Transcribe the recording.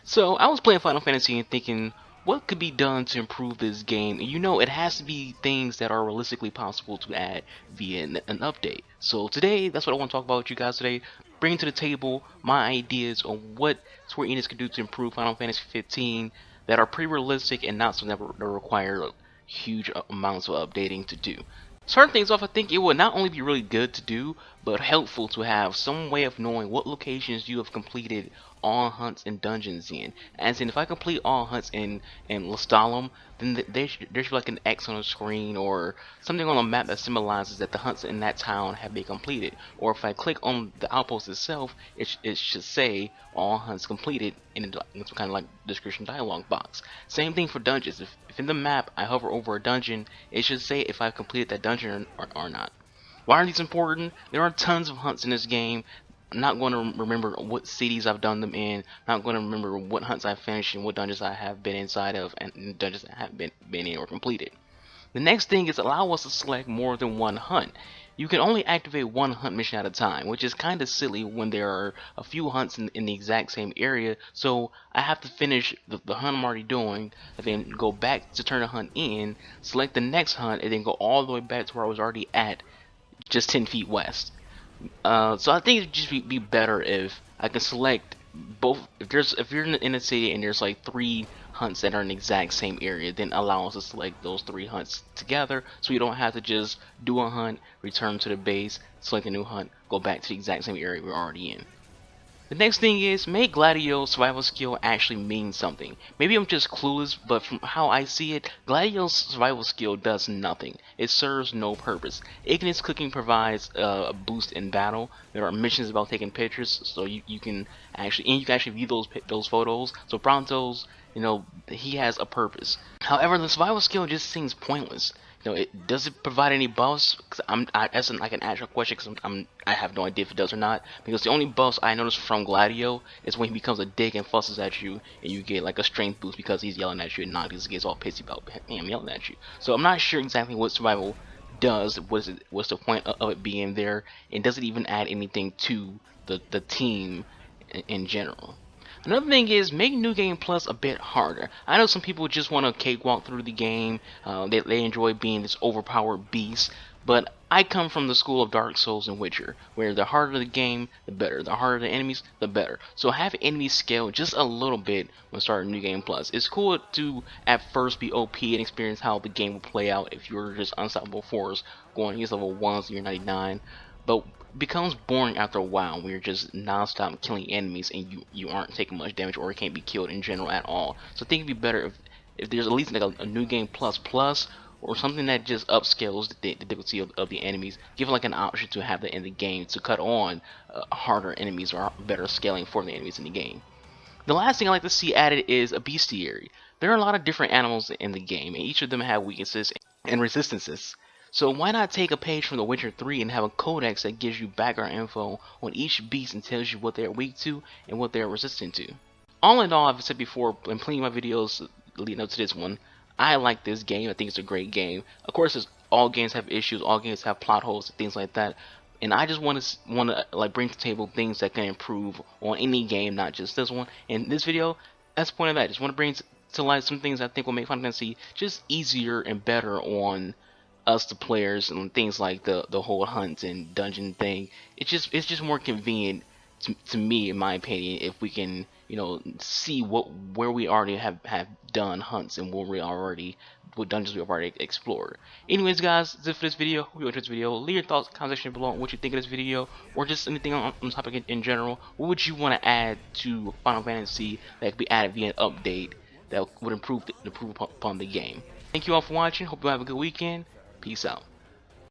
So I was playing Final Fantasy and thinking, what could be done to improve this game? And you know, it has to be things that are realistically possible to add via an update. So today, that's what I want to talk about with you guys today. Bring to the table my ideas on what Square Enix can do to improve Final Fantasy 15 that are pretty realistic and not something that require huge amounts of updating to do. Starting things off, I think it would not only be really good to do, but helpful to have some way of knowing what locations you have completed all hunts and dungeons in. As in, if I complete all hunts in Lestalem, then there should be like an X on the screen or something on the map that symbolizes that the hunts in that town have been completed. Or if I click on the outpost itself, it should say all hunts completed in some kind of like description dialog box. Same thing for dungeons. If in the map I hover over a dungeon, it should say if I've completed that dungeon or not. Why are these important? There are tons of hunts in this game. I'm not going to remember what cities I've done them in. I'm not going to remember what hunts I've finished and what dungeons I have been inside of and dungeons I haven't been in or completed. The next thing is allow us to select more than one hunt. You can only activate one hunt mission at a time, which is kind of silly when there are a few hunts in the exact same area, so I have to finish the hunt I'm already doing, and then go back to turn the hunt in, select the next hunt, and then go all the way back to where I was already at, just 10 feet west. So I think it'd just be better if I can select both. If you're in a city and there's like 3 hunts that are in the exact same area, then allow us to select those 3 hunts together, so you don't have to just do a hunt, return to the base, select a new hunt, go back to the exact same area we're already in. The next thing is, make Gladio's survival skill actually mean something. Maybe I'm just clueless, but from how I see it, Gladio's survival skill does nothing. It serves no purpose. Ignis cooking provides a boost in battle. There are missions about taking pictures, so you can actually view those photos. So Bronto's, he has a purpose. However, the survival skill just seems pointless. Does it provide any buffs? That's like an actual question, because I have no idea if it does or not. Because the only buffs I noticed from Gladio is when he becomes a dick and fusses at you, and you get like a strength boost because he's yelling at you, and not because he gets all pissy about him yelling at you. So I'm not sure exactly what survival does. What's the point of it being there, and does it even add anything to the team in general? Another thing is, make New Game Plus a bit harder. I know some people just want to cakewalk through the game, they enjoy being this overpowered beast, but I come from the school of Dark Souls and Witcher, where the harder the game, the better. The harder the enemies, the better. So have enemies scale just a little bit when starting New Game Plus. It's cool to at first be OP and experience how the game will play out if you're just unstoppable force going against level 1s and you're 99, but becomes boring after a while when you're just non-stop killing enemies and you aren't taking much damage or can't be killed in general at all. So I think it'd be better if there's at least like a New Game Plus Plus, or something that just upscales the difficulty of the enemies. Give like an option to have that in the game to cut on harder enemies or better scaling for the enemies in the game. The last thing I like to see added is a bestiary. There are a lot of different animals in the game, and each of them have weaknesses and resistances. So why not take a page from The Witcher 3 and have a codex that gives you background info on each beast and tells you what they're weak to and what they're resistant to. All in all, I've said before in plenty of my videos leading up to this one, I like this game. I think it's a great game. Of course, all games have issues, all games have plot holes and things like that. And I just want to like bring to the table things that can improve on any game, not just this one. In this video, that's the point of that. Just want to bring to light some things I think will make Final Fantasy just easier and better on us, the players, and things like the whole hunt and dungeon thing. It's just more convenient to me, in my opinion, if we can see where we already have done hunts and what dungeons we've already explored. Anyways, guys, that's it for this video. Hope you enjoyed this video. Leave your thoughts in the comment section below on what you think of this video, or just anything on the topic in general. What would you want to add to Final Fantasy that could be added via an update that would improve upon the game? Thank you all for watching. Hope you have a good weekend. Peace out.